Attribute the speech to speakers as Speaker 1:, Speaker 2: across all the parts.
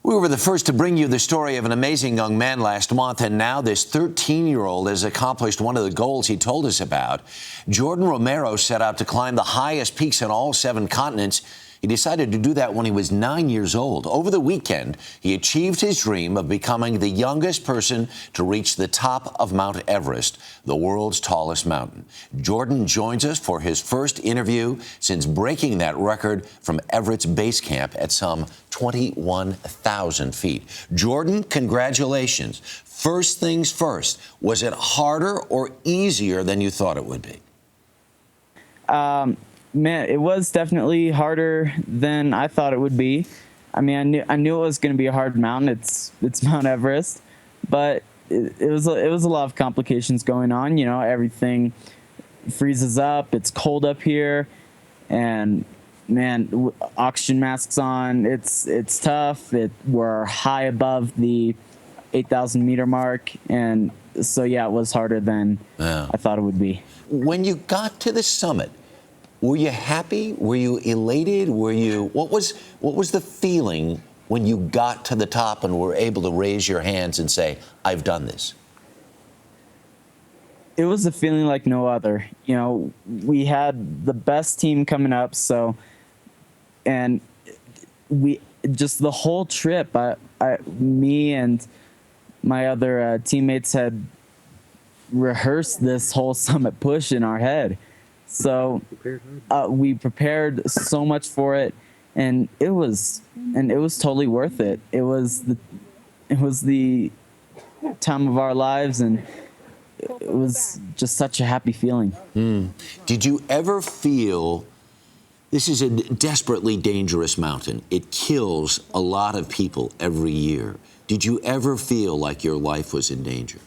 Speaker 1: We were the first to bring you the story of an amazing young man last month, and now this 13-year-old has accomplished one of the goals he told us about. Jordan Romero set out to climb the highest peaks on all 7 continents. He decided to do that when he was 9 years old. Over the weekend, he achieved his dream of becoming the youngest person to reach the top of Mount Everest, the world's tallest mountain. Jordan joins us for his first interview since breaking that record from Everest base camp at some 21,000 feet. Jordan, congratulations. First things first, was it harder or easier than you thought it would be?
Speaker 2: Man, it was definitely harder than I thought it would be. I mean, I knew it was going to be a hard mountain. It's Mount Everest, but it was a lot of complications going on. You know, everything freezes up. It's cold up here, and man, oxygen masks on. It's tough. We're high above the 8,000 meter mark, and so yeah, it was harder than I thought it would be.
Speaker 1: When you got to the summit, were you happy? Were you elated? What was the feeling when you got to the top and were able to raise your hands and say, I've done this?
Speaker 2: It was a feeling like no other. You know, we had the best team coming up, and we just the whole trip, me and my other teammates had rehearsed this whole summit push in our head. So we prepared so much for it, and it was totally worth it. It was the time of our lives, and it was just such a happy feeling.
Speaker 1: Did you ever feel this is a desperately dangerous mountain? It kills a lot of people every year. Did you ever feel like your life was in danger?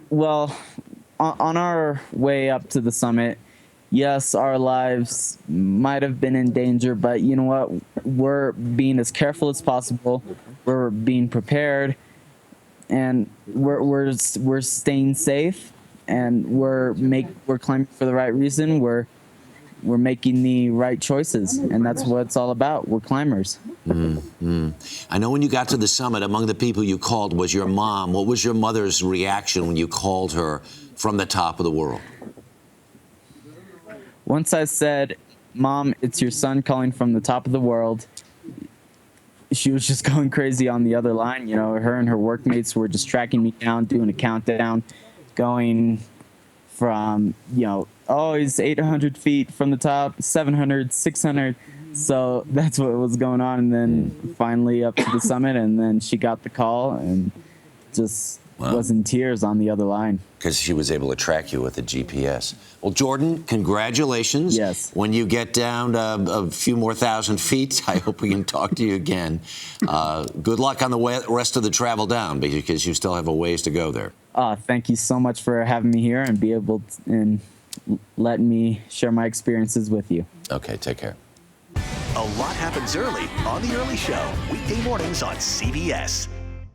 Speaker 2: Well, on our way up to the summit, yes, our lives might have been in danger, but you know what? We're being as careful as possible. We're being prepared, and we're staying safe, and we're climbing for the right reason. We're making the right choices, and that's what it's all about. We're climbers.
Speaker 1: I know when you got to the summit, among the people you called was your mom. What was your mother's reaction when you called her from the top of the world?
Speaker 2: Once I said, "Mom, it's your son calling from the top of the world," she was just going crazy on the other line. You know, her and her workmates were just tracking me down, doing a countdown, going from, oh, he's 800 feet from the top, 700, 600. So that's what was going on. And then finally up to the summit, and then she got the call and just was in tears on the other line.
Speaker 1: Because she was able to track you with the GPS. Well, Jordan, congratulations.
Speaker 2: Yes.
Speaker 1: When you get down a few more thousand feet, I hope we can talk to you again. Good luck on the rest of the travel down, because you still have a ways to go there.
Speaker 2: Thank you so much for having me here and and letting me share my experiences with you.
Speaker 1: Okay, take care.
Speaker 3: A lot happens early on The Early Show, weekday mornings on CBS.